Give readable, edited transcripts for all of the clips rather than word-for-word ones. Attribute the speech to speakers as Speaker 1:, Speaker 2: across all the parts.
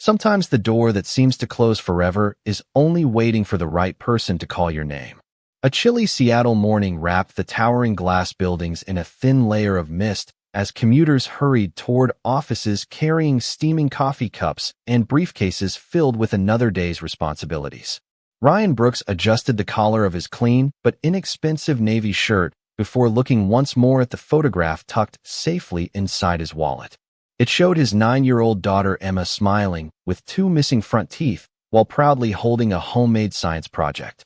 Speaker 1: Sometimes the door that seems to close forever is only waiting for the right person to call your name. A chilly Seattle morning wrapped the towering glass buildings in a thin layer of mist as commuters hurried toward offices carrying steaming coffee cups and briefcases filled with another day's responsibilities. Ryan Brooks adjusted the collar of his clean but inexpensive navy shirt before looking once more at the photograph tucked safely inside his wallet. It showed his 9-year-old daughter Emma smiling, with 2 missing front teeth, while proudly holding a homemade science project.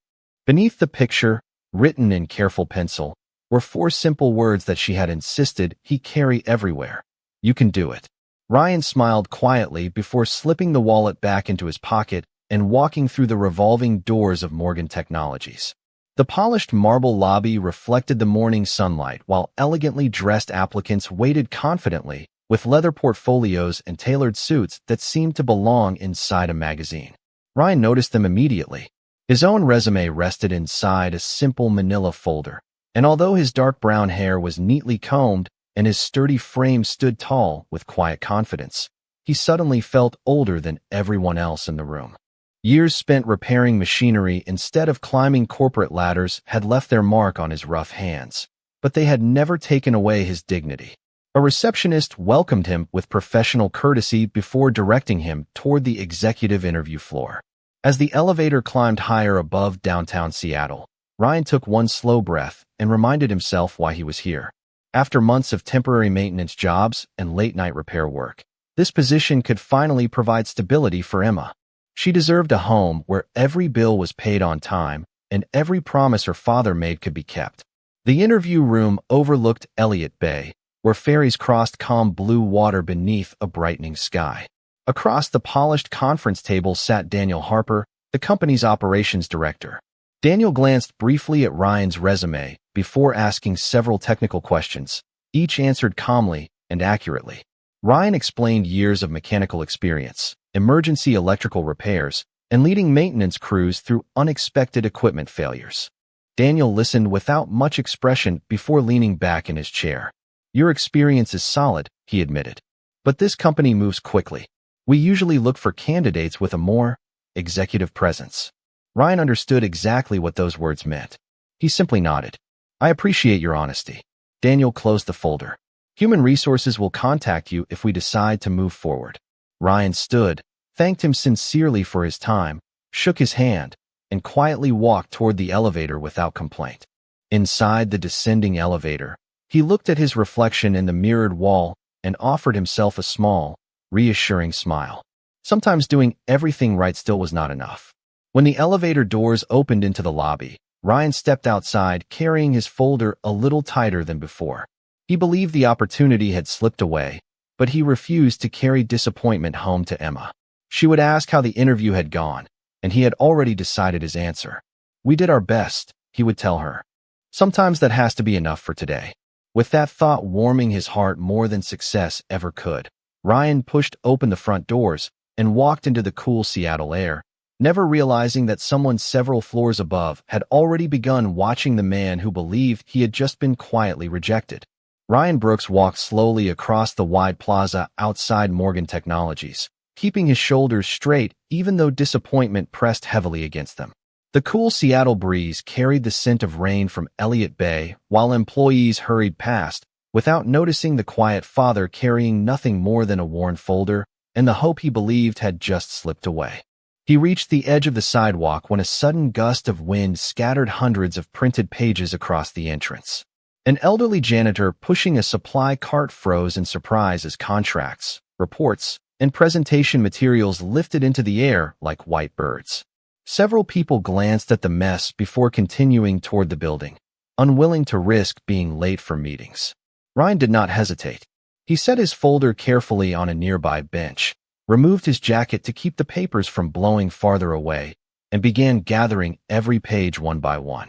Speaker 1: Beneath the picture, written in careful pencil, were 4 simple words that she had insisted he carry everywhere. "You can do it." Ryan smiled quietly before slipping the wallet back into his pocket and walking through the revolving doors of Morgan Technologies. The polished marble lobby reflected the morning sunlight while elegantly dressed applicants waited confidently with leather portfolios and tailored suits that seemed to belong inside a magazine. Ryan noticed them immediately. His own resume rested inside a simple manila folder, and although his dark brown hair was neatly combed and his sturdy frame stood tall with quiet confidence, he suddenly felt older than everyone else in the room. Years spent repairing machinery instead of climbing corporate ladders had left their mark on his rough hands, but they had never taken away his dignity. A receptionist welcomed him with professional courtesy before directing him toward the executive interview floor. As the elevator climbed higher above downtown Seattle, Ryan took one slow breath and reminded himself why he was here. After months of temporary maintenance jobs and late-night repair work, this position could finally provide stability for Emma. She deserved a home where every bill was paid on time and every promise her father made could be kept. The interview room overlooked Elliott Bay, where ferries crossed calm blue water beneath a brightening sky. Across the polished conference table sat Daniel Harper, the company's operations director. Daniel glanced briefly at Ryan's resume before asking several technical questions, each answered calmly and accurately. Ryan explained years of mechanical experience, emergency electrical repairs, and leading maintenance crews through unexpected equipment failures. Daniel listened without much expression before leaning back in his chair. "Your experience is solid," he admitted. "But this company moves quickly. We usually look for candidates with a more executive presence." Ryan understood exactly what those words meant. He simply nodded. "I appreciate your honesty." Daniel closed the folder. "Human Resources will contact you if we decide to move forward." Ryan stood, thanked him sincerely for his time, shook his hand, and quietly walked toward the elevator without complaint. Inside the descending elevator, he looked at his reflection in the mirrored wall and offered himself a small, reassuring smile. Sometimes doing everything right still was not enough. When the elevator doors opened into the lobby, Ryan stepped outside carrying his folder a little tighter than before. He believed the opportunity had slipped away, but he refused to carry disappointment home to Emma. She would ask how the interview had gone, and he had already decided his answer. "We did our best," he would tell her. "Sometimes that has to be enough for today." With that thought warming his heart more than success ever could, Ryan pushed open the front doors and walked into the cool Seattle air, never realizing that someone several floors above had already begun watching the man who believed he had just been quietly rejected. Ryan Brooks walked slowly across the wide plaza outside Morgan Technologies, keeping his shoulders straight even though disappointment pressed heavily against them. The cool Seattle breeze carried the scent of rain from Elliott Bay while employees hurried past, without noticing the quiet father carrying nothing more than a worn folder and the hope he believed had just slipped away. He reached the edge of the sidewalk when a sudden gust of wind scattered hundreds of printed pages across the entrance. An elderly janitor pushing a supply cart froze in surprise as contracts, reports, and presentation materials lifted into the air like white birds. Several people glanced at the mess before continuing toward the building, unwilling to risk being late for meetings. Ryan did not hesitate. He set his folder carefully on a nearby bench, removed his jacket to keep the papers from blowing farther away, and began gathering every page one by one.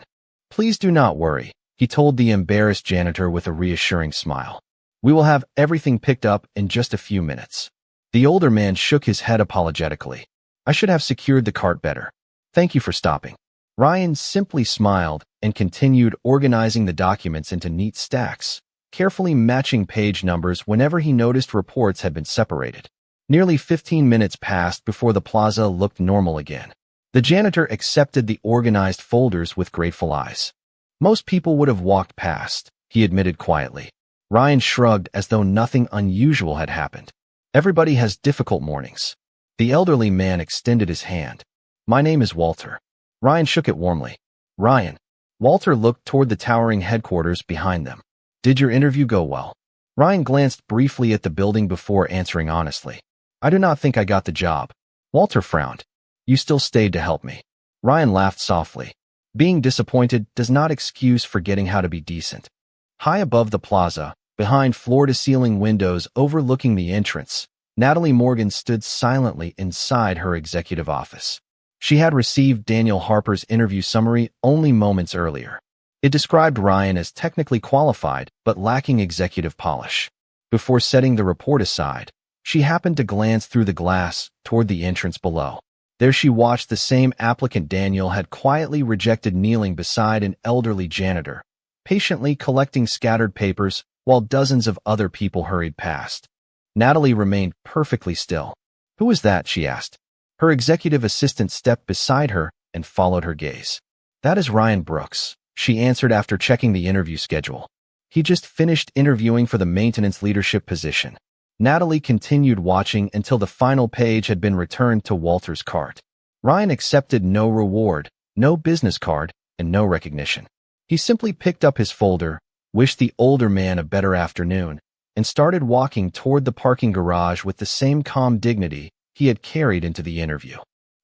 Speaker 1: "Please do not worry," he told the embarrassed janitor with a reassuring smile. "We will have everything picked up in just a few minutes." The older man shook his head apologetically. "I should have secured the cart better. Thank you for stopping." Ryan simply smiled and continued organizing the documents into neat stacks, carefully matching page numbers whenever he noticed reports had been separated. Nearly 15 minutes passed before the plaza looked normal again. The janitor accepted the organized folders with grateful eyes. Most people would have walked past, he admitted quietly. Ryan shrugged as though nothing unusual had happened. Everybody has difficult mornings. The elderly man extended his hand. My name is Walter. Ryan shook it warmly. Ryan. Walter looked toward the towering headquarters behind them. Did your interview go well? Ryan glanced briefly at the building before answering honestly. I do not think I got the job. Walter frowned. You still stayed to help me. Ryan laughed softly. Being disappointed does not excuse forgetting how to be decent. High above the plaza, behind floor-to-ceiling windows overlooking the entrance, Natalie Morgan stood silently inside her executive office. She had received Daniel Harper's interview summary only moments earlier. It described Ryan as technically qualified but lacking executive polish. Before setting the report aside, she happened to glance through the glass toward the entrance below. There she watched the same applicant Daniel had quietly rejected kneeling beside an elderly janitor, patiently collecting scattered papers while dozens of other people hurried past. Natalie remained perfectly still. Who is that? She asked. Her executive assistant stepped beside her and followed her gaze. That is Ryan Brooks, she answered after checking the interview schedule. He just finished interviewing for the maintenance leadership position. Natalie continued watching until the final page had been returned to Walter's cart. Ryan accepted no reward, no business card, and no recognition. He simply picked up his folder, wished the older man a better afternoon, and started walking toward the parking garage with the same calm dignity he had carried into the interview.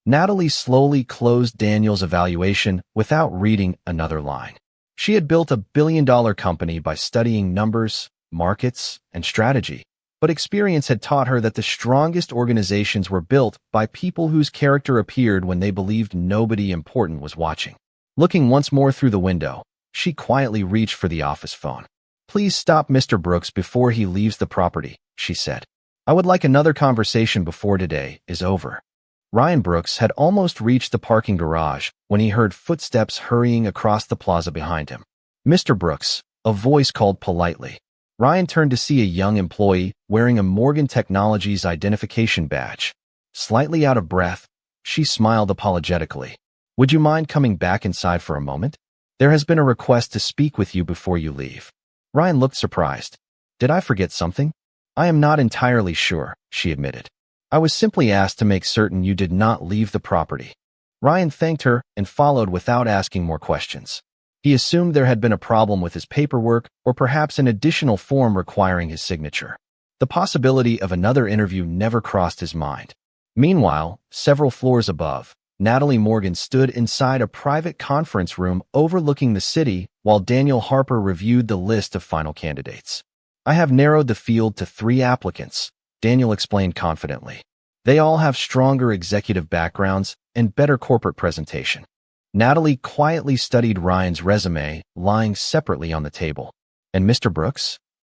Speaker 1: Natalie slowly closed Daniel's evaluation without reading another line. She had built a billion-dollar company by studying numbers, markets, and strategy. But experience had taught her that the strongest organizations were built by people whose character appeared when they believed nobody important was watching. Looking once more through the window, she quietly reached for the office phone. Please stop Mr. Brooks before he leaves the property, she said. I would like another conversation before today is over. Ryan Brooks had almost reached the parking garage when he heard footsteps hurrying across the plaza behind him. Mr. Brooks, a voice called politely. Ryan turned to see a young employee wearing a Morgan Technologies identification badge. Slightly out of breath, she smiled apologetically. Would you mind coming back inside for a moment? There has been a request to speak with you before you leave. Ryan looked surprised. Did I forget something? I am not entirely sure, she admitted. I was simply asked to make certain you did not leave the property. Ryan thanked her and followed without asking more questions. He assumed there had been a problem with his paperwork or perhaps an additional form requiring his signature. The possibility of another interview never crossed his mind. Meanwhile, several floors above, Natalie Morgan stood inside a private conference room overlooking the city while Daniel Harper reviewed the list of final candidates. I have narrowed the field to 3 applicants, Daniel explained confidently. They all have stronger executive backgrounds and better corporate presentation. Natalie quietly studied Ryan's resume, lying separately on the table. And Mr. Brooks?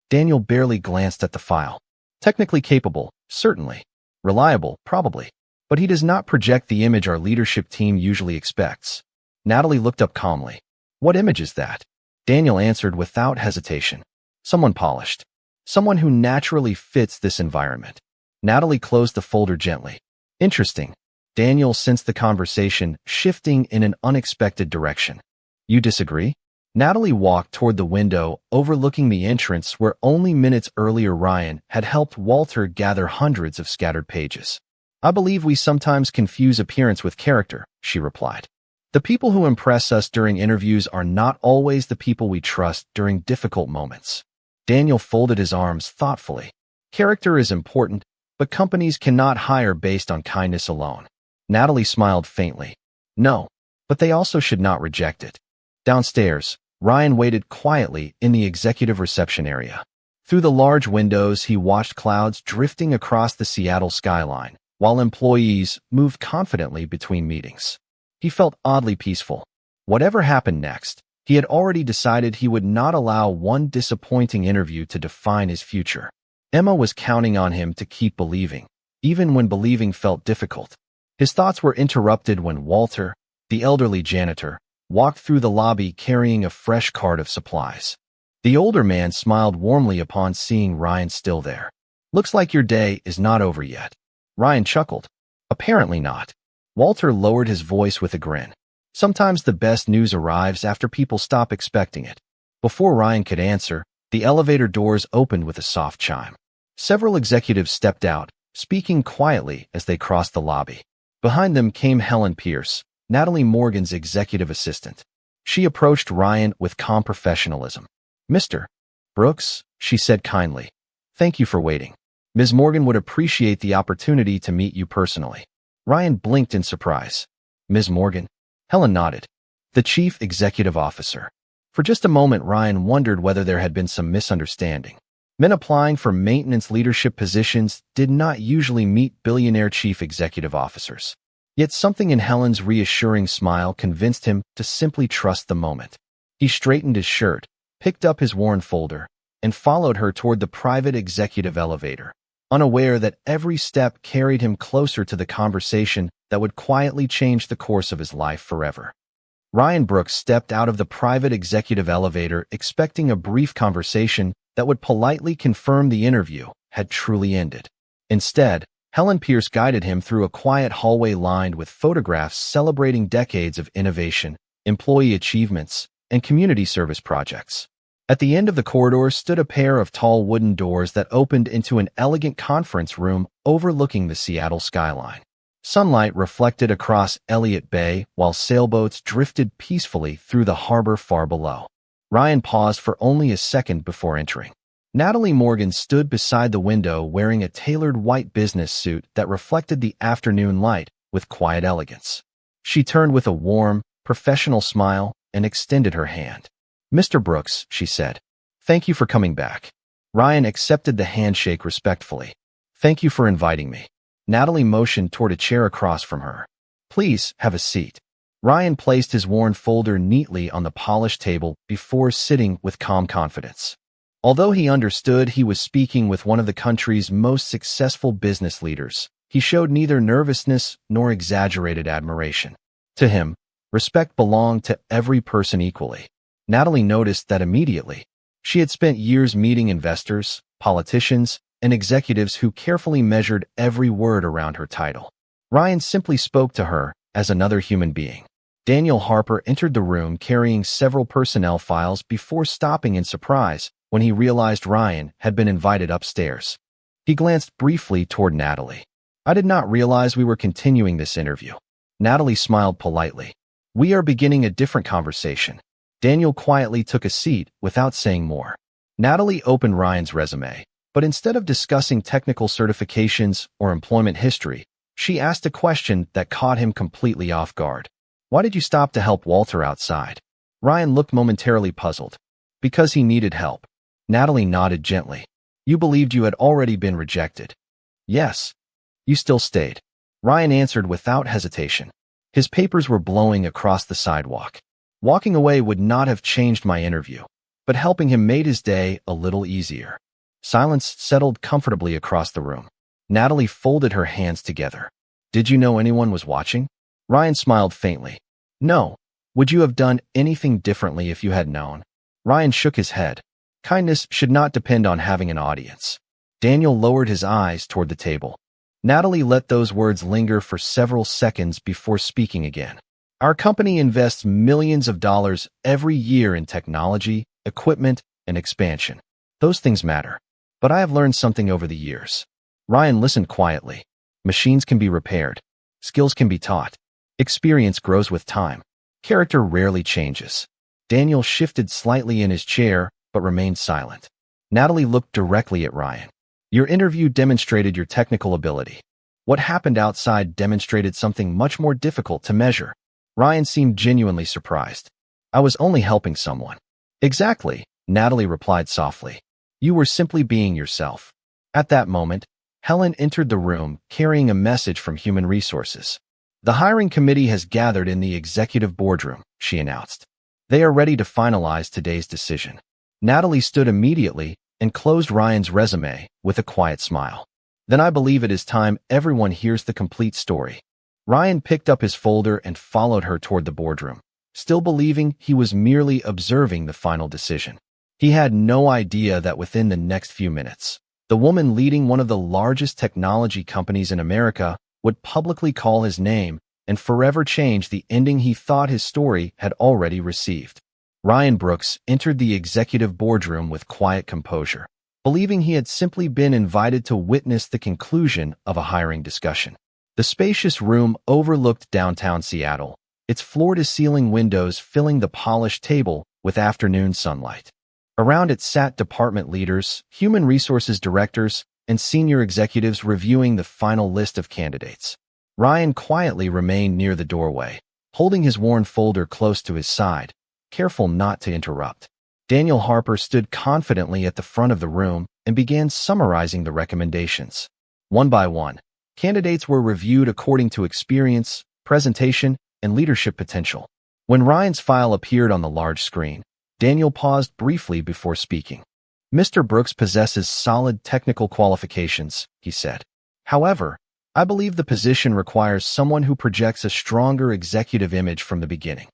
Speaker 1: Daniel barely glanced at the file. Technically capable, certainly. Reliable, probably. But he does not project the image our leadership team usually expects. Natalie looked up calmly. What image is that? Daniel answered without hesitation. Someone polished. Someone who naturally fits this environment. Natalie closed the folder gently. Interesting. Daniel sensed the conversation shifting in an unexpected direction. You disagree? Natalie walked toward the window overlooking the entrance where only minutes earlier Ryan had helped Walter gather hundreds of scattered pages. I believe we sometimes confuse appearance with character, she replied. The people who impress us during interviews are not always the people we trust during difficult moments. Daniel folded his arms thoughtfully. Character is important, but companies cannot hire based on kindness alone. Natalie smiled faintly. No, but they also should not reject it. Downstairs, Ryan waited quietly in the executive reception area. Through the large windows, he watched clouds drifting across the Seattle skyline, while employees moved confidently between meetings. He felt oddly peaceful. Whatever happened next, he had already decided he would not allow one disappointing interview to define his future. Emma was counting on him to keep believing, even when believing felt difficult. His thoughts were interrupted when Walter, the elderly janitor, walked through the lobby carrying a fresh cart of supplies. The older man smiled warmly upon seeing Ryan still there. Looks like your day is not over yet. Ryan chuckled. Apparently not. Walter lowered his voice with a grin. Sometimes the best news arrives after people stop expecting it. Before Ryan could answer, the elevator doors opened with a soft chime. Several executives stepped out, speaking quietly as they crossed the lobby. Behind them came Helen Pierce, Natalie Morgan's executive assistant. She approached Ryan with calm professionalism. "Mr. Brooks," she said kindly, "thank you for waiting. Ms. Morgan would appreciate the opportunity to meet you personally." Ryan blinked in surprise. "Ms. Morgan?" Helen nodded. "The chief executive officer." For just a moment, Ryan wondered whether there had been some misunderstanding. Men applying for maintenance leadership positions did not usually meet billionaire chief executive officers. Yet something in Helen's reassuring smile convinced him to simply trust the moment. He straightened his shirt, picked up his worn folder, and followed her toward the private executive elevator, unaware that every step carried him closer to the conversation that would quietly change the course of his life forever. Ryan Brooks stepped out of the private executive elevator expecting a brief conversation that would politely confirm the interview had truly ended. Instead, Helen Pierce guided him through a quiet hallway lined with photographs celebrating decades of innovation, employee achievements, and community service projects. At the end of the corridor stood a pair of tall wooden doors that opened into an elegant conference room overlooking the Seattle skyline. Sunlight reflected across Elliott Bay while sailboats drifted peacefully through the harbor far below. Ryan paused for only a second before entering. Natalie Morgan stood beside the window wearing a tailored white business suit that reflected the afternoon light with quiet elegance. She turned with a warm, professional smile and extended her hand. "Mr. Brooks," she said, "thank you for coming back." Ryan accepted the handshake respectfully. "Thank you for inviting me." Natalie motioned toward a chair across from her. "Please, have a seat." Ryan placed his worn folder neatly on the polished table before sitting with calm confidence. Although he understood he was speaking with one of the country's most successful business leaders, he showed neither nervousness nor exaggerated admiration. To him, respect belonged to every person equally. Natalie noticed that immediately. She had spent years meeting investors, politicians, and executives who carefully measured every word around her title. Ryan simply spoke to her as another human being. Daniel Harper entered the room carrying several personnel files before stopping in surprise when he realized Ryan had been invited upstairs. He glanced briefly toward Natalie. "I did not realize we were continuing this interview." Natalie smiled politely. "We are beginning a different conversation." Daniel quietly took a seat without saying more. Natalie opened Ryan's resume, but instead of discussing technical certifications or employment history, she asked a question that caught him completely off guard. "Why did you stop to help Walter outside?" Ryan looked momentarily puzzled. "Because he needed help." Natalie nodded gently. "You believed you had already been rejected." "Yes." "You still stayed." Ryan answered without hesitation. His papers were blowing across the sidewalk. Walking away would not have changed my interview, but helping him made his day a little easier. Silence settled comfortably across the room. Natalie folded her hands together. "Did you know anyone was watching?" Ryan smiled faintly. "No. Would you have done anything differently if you had known?" Ryan shook his head. Kindness should not depend on having an audience. Daniel lowered his eyes toward the table. Natalie let those words linger for several seconds before speaking again. "Our company invests millions of dollars every year in technology, equipment, and expansion. Those things matter. But I have learned something over the years." Ryan listened quietly. Machines can be repaired. Skills can be taught. Experience grows with time. Character rarely changes. Daniel shifted slightly in his chair, but remained silent. Natalie looked directly at Ryan. "Your interview demonstrated your technical ability. What happened outside demonstrated something much more difficult to measure." Ryan seemed genuinely surprised. "I was only helping someone." "Exactly," Natalie replied softly. "You were simply being yourself." At that moment, Helen entered the room carrying a message from Human Resources. "The hiring committee has gathered in the executive boardroom," she announced. "They are ready to finalize today's decision." Natalie stood immediately and closed Ryan's resume with a quiet smile. "Then I believe it is time everyone hears the complete story." Ryan picked up his folder and followed her toward the boardroom, still believing he was merely observing the final decision. He had no idea that within the next few minutes, The woman leading one of the largest technology companies in America would publicly call his name and forever change the ending he thought his story had already received. Ryan Brooks entered the executive boardroom with quiet composure, believing he had simply been invited to witness the conclusion of a hiring discussion. The spacious room overlooked downtown Seattle, its floor-to-ceiling windows filling the polished table with afternoon sunlight. Around it sat department leaders, human resources directors, and senior executives reviewing the final list of candidates. Ryan quietly remained near the doorway, holding his worn folder close to his side, careful not to interrupt. Daniel Harper stood confidently at the front of the room and began summarizing the recommendations. One by one, candidates were reviewed according to experience, presentation, and leadership potential. When Ryan's file appeared on the large screen, Daniel paused briefly before speaking. "Mr. Brooks possesses solid technical qualifications," he said. "However, I believe the position requires someone who projects a stronger executive image from the beginning."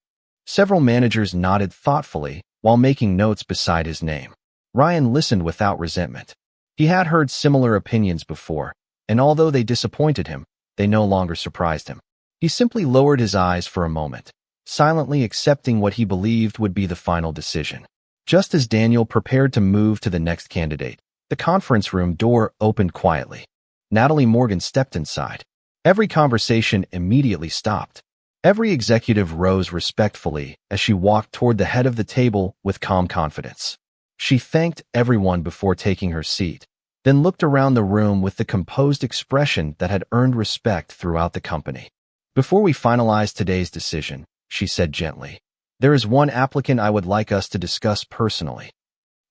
Speaker 1: Several managers nodded thoughtfully while making notes beside his name. Ryan listened without resentment. He had heard similar opinions before, and although they disappointed him, they no longer surprised him. He simply lowered his eyes for a moment, silently accepting what he believed would be the final decision. Just as Daniel prepared to move to the next candidate, the conference room door opened quietly. Natalie Morgan stepped inside. Every conversation immediately stopped. Every executive rose respectfully as she walked toward the head of the table with calm confidence. She thanked everyone before taking her seat, then looked around the room with the composed expression that had earned respect throughout the company. "Before we finalize today's decision," she said gently, "there is one applicant I would like us to discuss personally."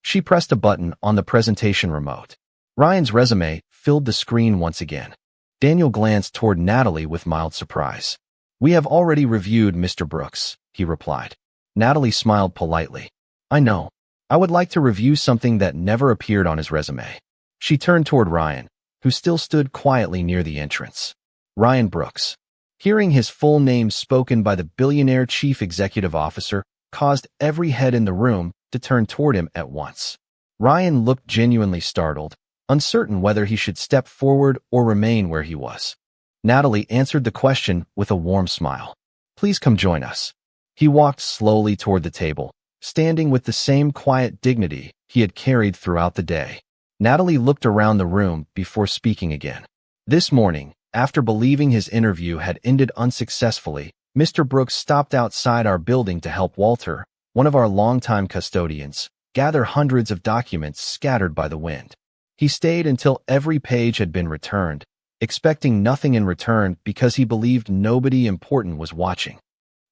Speaker 1: She pressed a button on the presentation remote. Ryan's resume filled the screen once again. Daniel glanced toward Natalie with mild surprise. "We have already reviewed Mr. Brooks," he replied. Natalie smiled politely. "I know. I would like to review something that never appeared on his resume." She turned toward Ryan, who still stood quietly near the entrance. Ryan Brooks. Hearing his full name spoken by the Billionaire chief executive officer caused every head in the room to turn toward him at once. Ryan looked genuinely startled, uncertain whether he should step forward or remain where he was. Natalie answered the question with a warm smile. "Please come join us." He walked slowly toward the table, standing with the same quiet dignity he had carried throughout the day. Natalie looked around the room before speaking again. This morning, after believing his interview had ended unsuccessfully, Mr. Brooks stopped outside our building to help Walter, one of our longtime custodians, gather hundreds of documents scattered by the wind. He stayed until every page had been returned, expecting nothing in return because he believed nobody important was watching.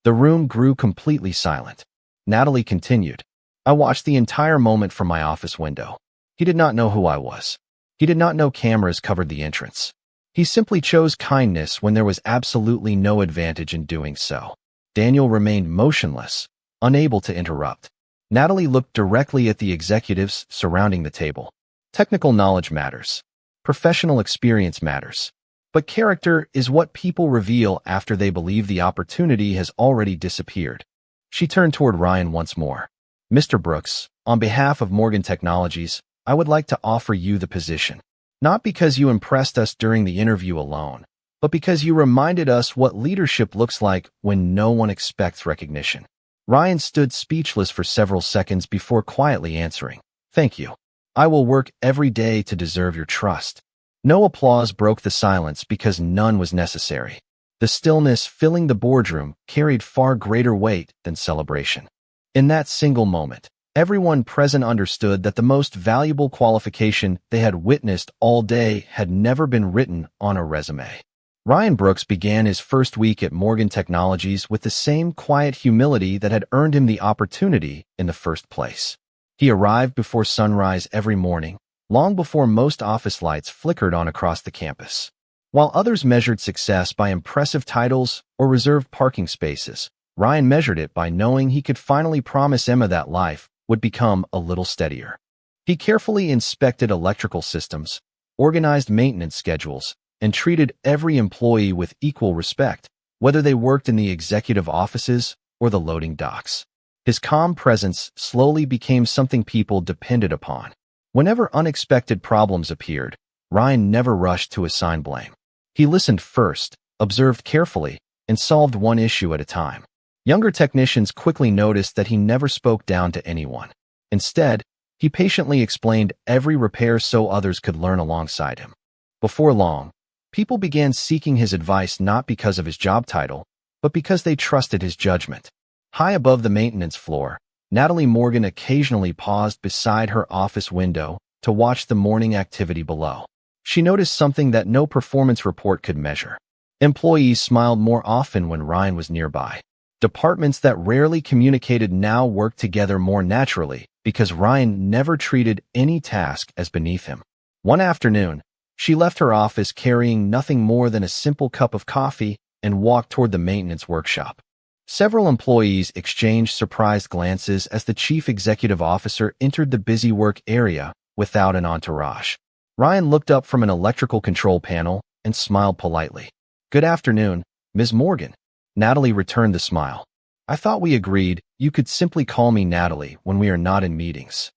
Speaker 1: The room grew completely silent. Natalie continued, "I watched the entire moment from my office window. He did not know who I was. He did not know cameras covered the entrance. He simply chose kindness when there was absolutely no advantage in doing so." Daniel remained motionless, unable to interrupt. Natalie looked directly at the executives surrounding the table. "Technical knowledge matters. Professional experience matters. But character is what people reveal after they believe the opportunity has already disappeared." She turned toward Ryan once more. "Mr. Brooks, on behalf of Morgan Technologies, I would like to offer you the position. Not because you impressed us during the interview alone, but because you reminded us what leadership looks like when no one expects recognition." Ryan stood speechless for several seconds before quietly answering, "Thank you. I will work every day to deserve your trust." No applause broke the silence because none was necessary. The stillness filling the boardroom carried far greater weight than celebration. In that single moment, everyone present understood that the most valuable qualification they had witnessed all day had never been written on a resume. Ryan Brooks began his first week at Morgan Technologies with the same quiet humility that had earned him the opportunity in the first place. He arrived before sunrise every morning, long before most office lights flickered on across the campus. While others measured success by impressive titles or reserved parking spaces, Ryan measured it by knowing he could finally promise Emma that life would become a little steadier. He carefully inspected electrical systems, organized maintenance schedules, and treated every employee with equal respect, whether they worked in the executive offices or the loading docks. His calm presence slowly became something people depended upon. Whenever unexpected problems appeared, Ryan never rushed to assign blame. He listened first, observed carefully, and solved one issue at a time. Younger technicians quickly noticed that he never spoke down to anyone. Instead, he patiently explained every repair so others could learn alongside him. Before long, people began seeking his advice not because of his job title, but because they trusted his judgment. High above the maintenance floor, Natalie Morgan occasionally paused beside her office window to watch the morning activity below. She noticed something that no performance report could measure. Employees smiled more often when Ryan was nearby. Departments that rarely communicated now worked together more naturally because Ryan never treated any task as beneath him. One afternoon, she left her office carrying nothing more than a simple cup of coffee and walked toward the maintenance workshop. Several employees exchanged surprised glances as the chief executive officer entered the busy work area without an entourage. Ryan looked up from an electrical control panel and smiled politely. "Good afternoon, Ms. Morgan." Natalie returned the smile. "I thought we agreed you could simply call me Natalie when we are not in meetings."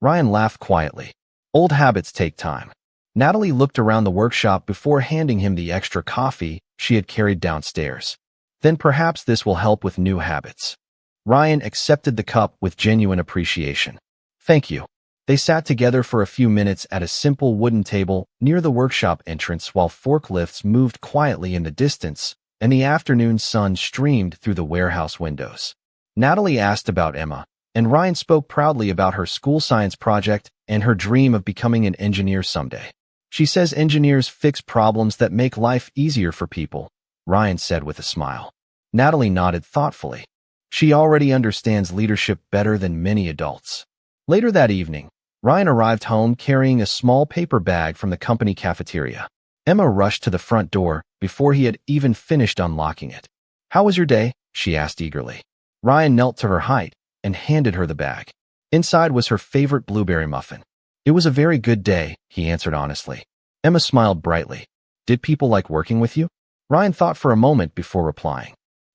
Speaker 1: Ryan laughed quietly. Old habits take time. Natalie looked around the workshop before handing him the extra coffee she had carried downstairs. "Then perhaps this will help with new habits." Ryan accepted the cup with genuine appreciation. "Thank you." They sat together for a few minutes at a simple wooden table near the workshop entrance while forklifts moved quietly in the distance and the afternoon sun streamed through the warehouse windows. Natalie asked about Emma, and Ryan spoke proudly about her school science project and her dream of becoming an engineer someday. "She says engineers fix problems that make life easier for people," Ryan said with a smile. Natalie nodded thoughtfully. "She already understands leadership better than many adults." Later that evening, Ryan arrived home carrying a small paper bag from the company cafeteria. Emma rushed to the front door before he had even finished unlocking it. "How was your day?" she asked eagerly. Ryan knelt to her height and handed her the bag. Inside was her favorite blueberry muffin. "It was a very good day," he answered honestly. Emma smiled brightly. "Did people like working with you?" Ryan thought for a moment before replying.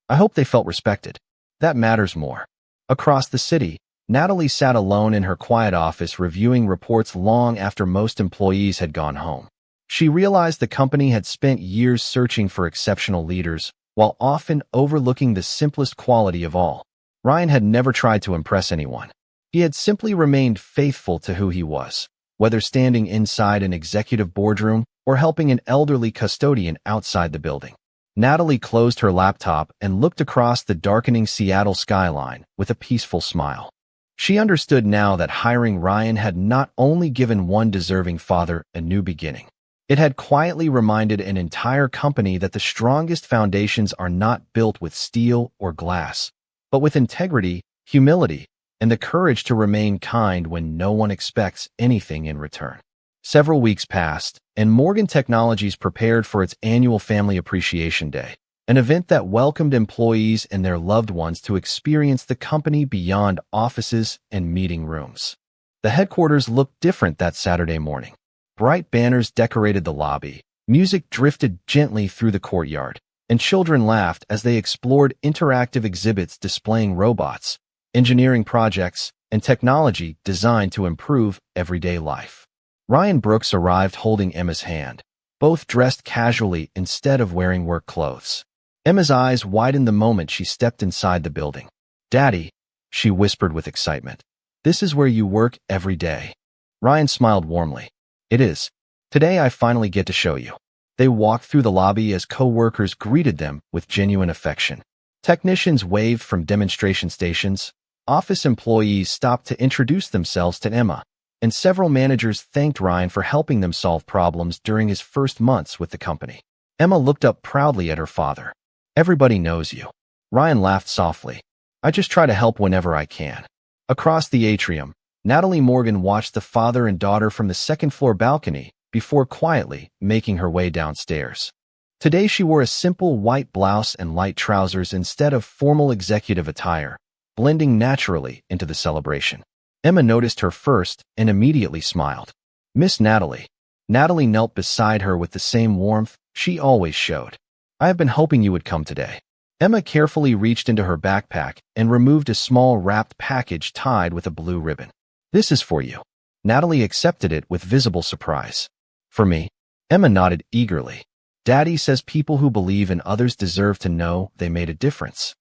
Speaker 1: "I hope they felt respected. That matters more." Across the city, Natalie sat alone in her quiet office reviewing reports long after most employees had gone home. She realized the company had spent years searching for exceptional leaders, while often overlooking the simplest quality of all. Ryan had never tried to impress anyone. He had simply remained faithful to who he was, whether standing inside an executive boardroom or helping an elderly custodian outside the building. Natalie closed her laptop and looked across the darkening Seattle skyline with a peaceful smile. She understood now that hiring Ryan had not only given one deserving father a new beginning. It had quietly reminded an entire company that the strongest foundations are not built with steel or glass, but with integrity, humility, and the courage to remain kind when no one expects anything in return. Several weeks passed, and Morgan Technologies prepared for its annual Family Appreciation Day, an event that welcomed employees and their loved ones to experience the company beyond offices and meeting rooms. The headquarters looked different that Saturday morning. Bright banners decorated the lobby, music drifted gently through the courtyard, and children laughed as they explored interactive exhibits displaying robots, engineering projects, and technology designed to improve everyday life. Ryan Brooks arrived holding Emma's hand, both dressed casually instead of wearing work clothes. Emma's eyes widened the moment she stepped inside the building. "Daddy," she whispered with excitement, "this is where you work every day." Ryan smiled warmly. "It is. Today I finally get to show you." They walked through the lobby as co-workers greeted them with genuine affection. Technicians waved from demonstration stations, office employees stopped to introduce themselves to Emma, and several managers thanked Ryan for helping them solve problems during his first months with the company. Emma looked up proudly at her father. "Everybody knows you." Ryan laughed softly. "I just try to help whenever I can." Across the atrium, Natalie Morgan watched the father and daughter from the second-floor balcony before quietly making her way downstairs. Today she wore a simple white blouse and light trousers instead of formal executive attire, blending naturally into the celebration. Emma noticed her first and immediately smiled. "Miss Natalie." Natalie knelt beside her with the same warmth she always showed. "I have been hoping you would come today." Emma carefully reached into her backpack and removed a small wrapped package tied with a blue ribbon. "This is for you." Natalie accepted it with visible surprise. For me, Emma nodded eagerly. Daddy says people who believe in others deserve to know they made a difference.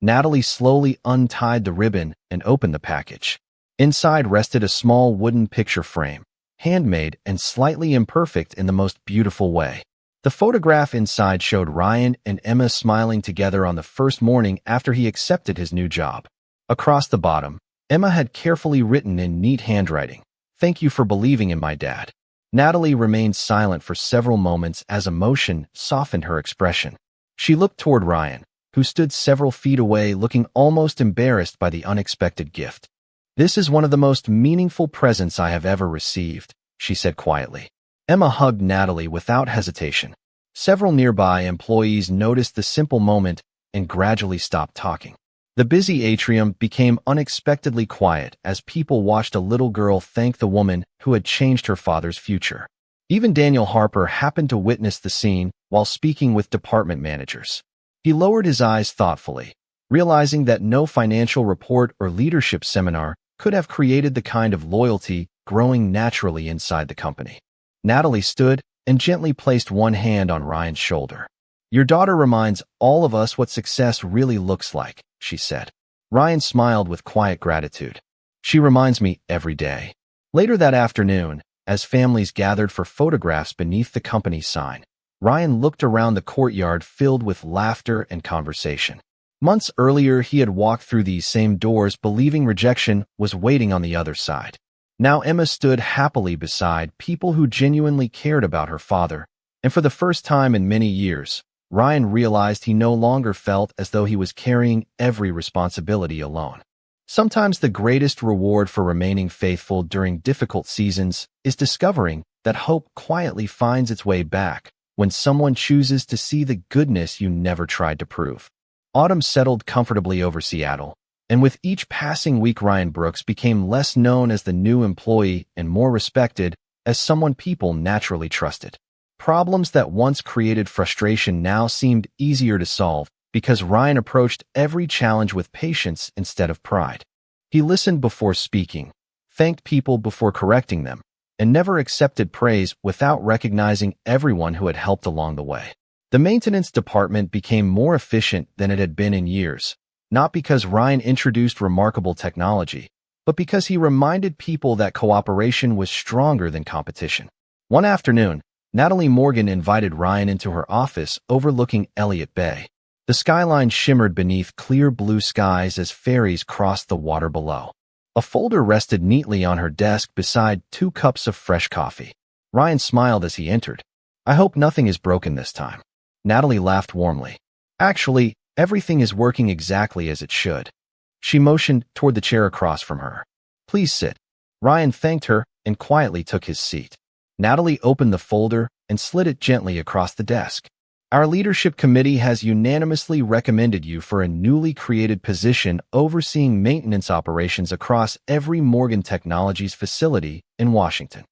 Speaker 1: Natalie slowly untied the ribbon and opened the package. Inside rested a small wooden picture frame, handmade and slightly imperfect in the most beautiful way. The photograph inside showed Ryan and Emma smiling together on the first morning after he accepted his new job. Across the bottom, Emma had carefully written in neat handwriting, "Thank you for believing in my dad." Natalie remained silent for several moments as emotion softened her expression. She looked toward Ryan, who stood several feet away looking almost embarrassed by the unexpected gift. "This is one of the most meaningful presents I have ever received," she said quietly. Emma hugged Natalie without hesitation. Several nearby employees noticed the simple moment and gradually stopped talking. The busy atrium became unexpectedly quiet as people watched a little girl thank the woman who had changed her father's future. Even Daniel Harper happened to witness the scene while speaking with department managers. He lowered his eyes thoughtfully, realizing that no financial report or leadership seminar could have created the kind of loyalty growing naturally inside the company. Natalie stood and gently placed one hand on Ryan's shoulder. "Your daughter reminds all of us what success really looks like," she said. Ryan smiled with quiet gratitude. "She reminds me every day." Later that afternoon, as families gathered for photographs beneath the company sign, Ryan looked around the courtyard filled with laughter and conversation. Months earlier, he had walked through these same doors believing rejection was waiting on the other side. Now Emma stood happily beside people who genuinely cared about her father, and for the first time in many years, Ryan realized he no longer felt as though he was carrying every responsibility alone. Sometimes the greatest reward for remaining faithful during difficult seasons is discovering that hope quietly finds its way back when someone chooses to see the goodness you never tried to prove. Autumn settled comfortably over Seattle, and with each passing week Ryan Brooks became less known as the new employee and more respected as someone people naturally trusted. Problems that once created frustration now seemed easier to solve because Ryan approached every challenge with patience instead of pride. He listened before speaking, thanked people before correcting them, and never accepted praise without recognizing everyone who had helped along the way. The maintenance department became more efficient than it had been in years, not because Ryan introduced remarkable technology, but because he reminded people that cooperation was stronger than competition. One afternoon, Natalie Morgan invited Ryan into her office overlooking Elliott Bay. The skyline shimmered beneath clear blue skies as ferries crossed the water below. A folder rested neatly on her desk beside 2 cups of fresh coffee. Ryan smiled as he entered. "I hope nothing is broken this time." Natalie laughed warmly. "Actually, everything is working exactly as it should." She motioned toward the chair across from her. "Please sit." Ryan thanked her and quietly took his seat. Natalie opened the folder and slid it gently across the desk. "Our leadership committee has unanimously recommended you for a newly created position overseeing maintenance operations across every Morgan Technologies facility in Washington."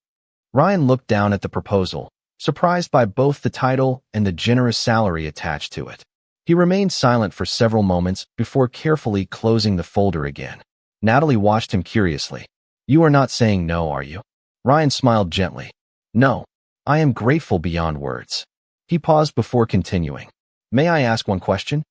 Speaker 1: Ryan looked down at the proposal, surprised by both the title and the generous salary attached to it. He remained silent for several moments before carefully closing the folder again. Natalie watched him curiously. "You are not saying no, are you?" Ryan smiled gently. "No, I am grateful beyond words." He paused before continuing. "May I ask one question?"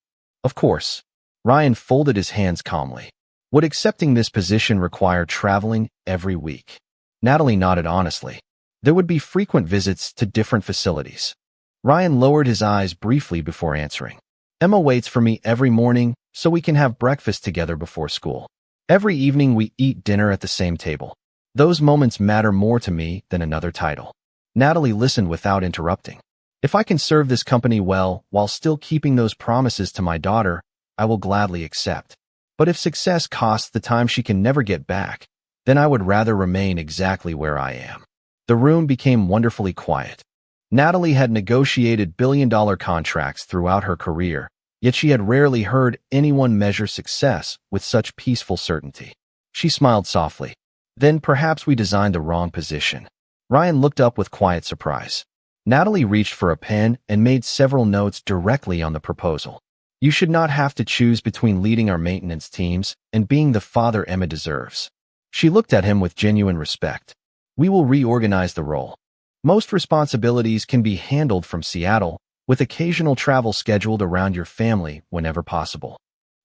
Speaker 1: "Of course." Ryan folded his hands calmly. "Would accepting this position require traveling every week?" Natalie nodded honestly. "There would be frequent visits to different facilities." Ryan lowered his eyes briefly before answering. "Emma waits for me every morning so we can have breakfast together before school. Every evening we eat dinner at the same table. Those moments matter more to me than another title." Natalie listened without interrupting. "If I can serve this company well while still keeping those promises to my daughter, I will gladly accept. But if success costs the time she can never get back, then I would rather remain exactly where I am." The room became wonderfully quiet. Natalie had negotiated billion-dollar contracts throughout her career, yet she had rarely heard anyone measure success with such peaceful certainty. She smiled softly. "Then perhaps we designed the wrong position." Ryan looked up with quiet surprise. Natalie reached for a pen and made several notes directly on the proposal. "You should not have to choose between leading our maintenance teams and being the father Emma deserves." She looked at him with genuine respect. We will reorganize the role. Most responsibilities can be handled from Seattle, with occasional travel scheduled around your family whenever possible.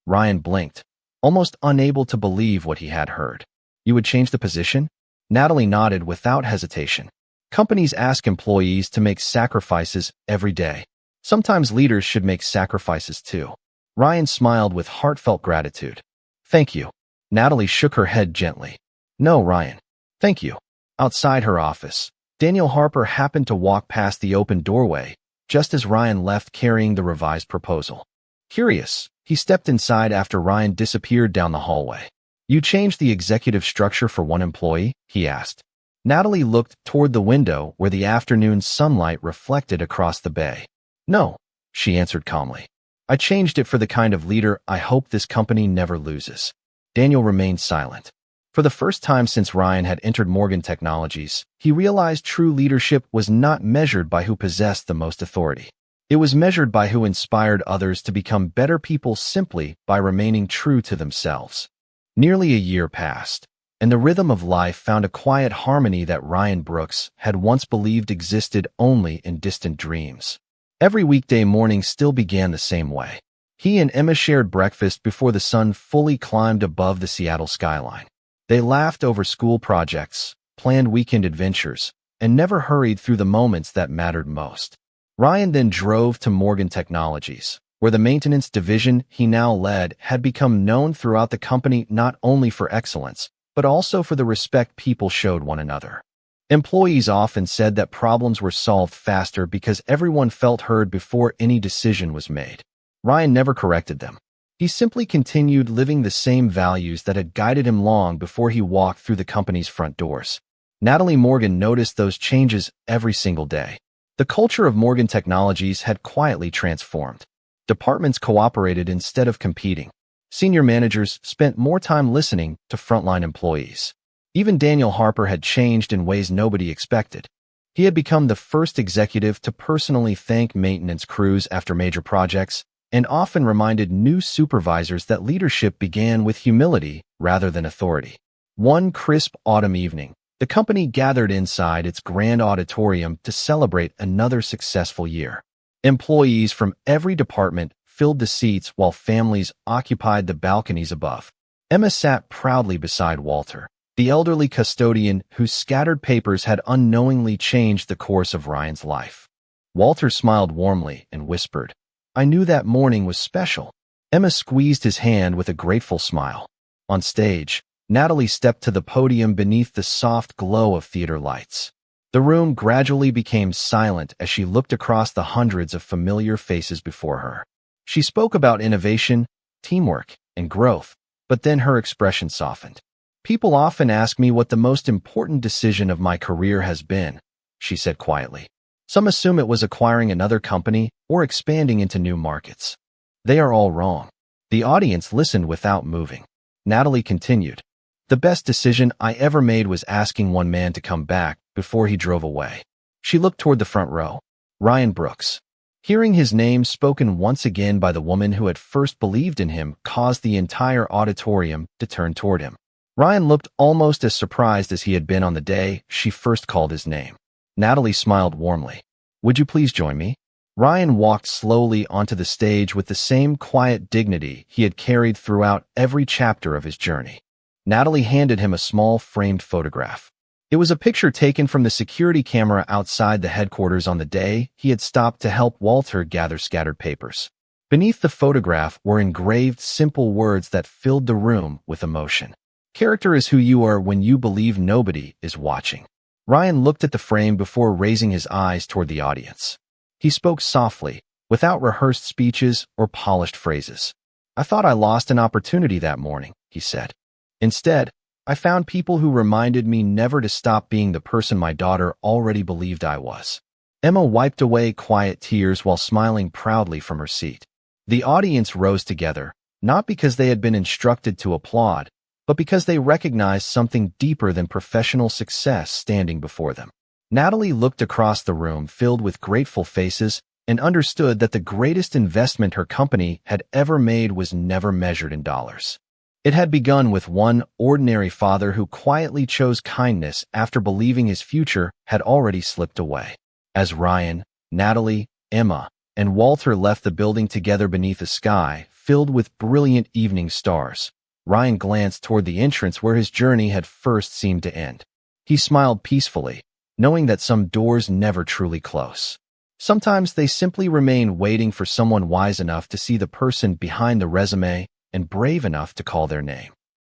Speaker 1: Ryan blinked, almost unable to believe what he had heard. You would change the position? Natalie nodded without hesitation. Companies ask employees to make sacrifices every day. Sometimes leaders should make sacrifices too. Ryan smiled with heartfelt gratitude. Thank you. Natalie shook her head gently. No, Ryan. Thank you. Outside her office, Daniel Harper happened to walk past the open doorway, just as Ryan left carrying the revised proposal. Curious, he stepped inside after Ryan disappeared down the hallway. You changed the executive structure for one employee? He asked. Natalie looked toward the window where the afternoon sunlight reflected across the bay. No, she answered calmly. I changed it for the kind of leader I hope this company never loses. Daniel remained silent. For the first time since Ryan had entered Morgan Technologies, he realized true leadership was not measured by who possessed the most authority. It was measured by who inspired others to become better people simply by remaining true to themselves. Nearly a year passed, and the rhythm of life found a quiet harmony that Ryan Brooks had once believed existed only in distant dreams. Every weekday morning still began the same way. He and Emma shared breakfast before the sun fully climbed above the Seattle skyline. They laughed over school projects, planned weekend adventures, and never hurried through the moments that mattered most. Ryan then drove to Morgan Technologies, where the maintenance division he now led had become known throughout the company not only for excellence, but also for the respect people showed one another. Employees often said that problems were solved faster because everyone felt heard before any decision was made. Ryan never corrected them. He simply continued living the same values that had guided him long before he walked through the company's front doors. Natalie Morgan noticed those changes every single day. The culture of Morgan Technologies had quietly transformed. Departments cooperated instead of competing. Senior managers spent more time listening to frontline employees. Even Daniel Harper had changed in ways nobody expected. He had become the first executive to personally thank maintenance crews after major projects, and often reminded new supervisors that leadership began with humility rather than authority. One crisp autumn evening, the company gathered inside its grand auditorium to celebrate another successful year. Employees from every department filled the seats while families occupied the balconies above. Emma sat proudly beside Walter, the elderly custodian whose scattered papers had unknowingly changed the course of Ryan's life. Walter smiled warmly and whispered, I knew that morning was special. Emma squeezed his hand with a grateful smile. On stage, Natalie stepped to the podium beneath the soft glow of theater lights. The room gradually became silent as she looked across the hundreds of familiar faces before her. She spoke about innovation, teamwork, and growth, but then her expression softened. People often ask me what the most important decision of my career has been, she said quietly. Some assume it was acquiring another company or expanding into new markets. They are all wrong. The audience listened without moving. Natalie continued. The best decision I ever made was asking one man to come back before he drove away. She looked toward the front row. Ryan Brooks. Hearing his name spoken once again by the woman who had first believed in him caused the entire auditorium to turn toward him. Ryan looked almost as surprised as he had been on the day she first called his name. Natalie smiled warmly. Would you please join me? Ryan walked slowly onto the stage with the same quiet dignity he had carried throughout every chapter of his journey. Natalie handed him a small framed photograph. It was a picture taken from the security camera outside the headquarters on the day he had stopped to help Walter gather scattered papers. Beneath the photograph were engraved simple words that filled the room with emotion. Character is who you are when you believe nobody is watching. Ryan looked at the frame before raising his eyes toward the audience. He spoke softly, without rehearsed speeches or polished phrases. I thought I lost an opportunity that morning, he said. Instead, I found people who reminded me never to stop being the person my daughter already believed I was. Emma wiped away quiet tears while smiling proudly from her seat. The audience rose together, not because they had been instructed to applaud, but because they recognized something deeper than professional success standing before them. Natalie looked across the room filled with grateful faces and understood that the greatest investment her company had ever made was never measured in dollars. It had begun with one ordinary father who quietly chose kindness after believing his future had already slipped away. As Ryan, Natalie, Emma, and Walter left the building together beneath a sky filled with brilliant evening stars, Ryan glanced toward the entrance where his journey had first seemed to end. He smiled peacefully, knowing that some doors never truly close. Sometimes they simply remain waiting for someone wise enough to see the person behind the resume and brave enough to call their name.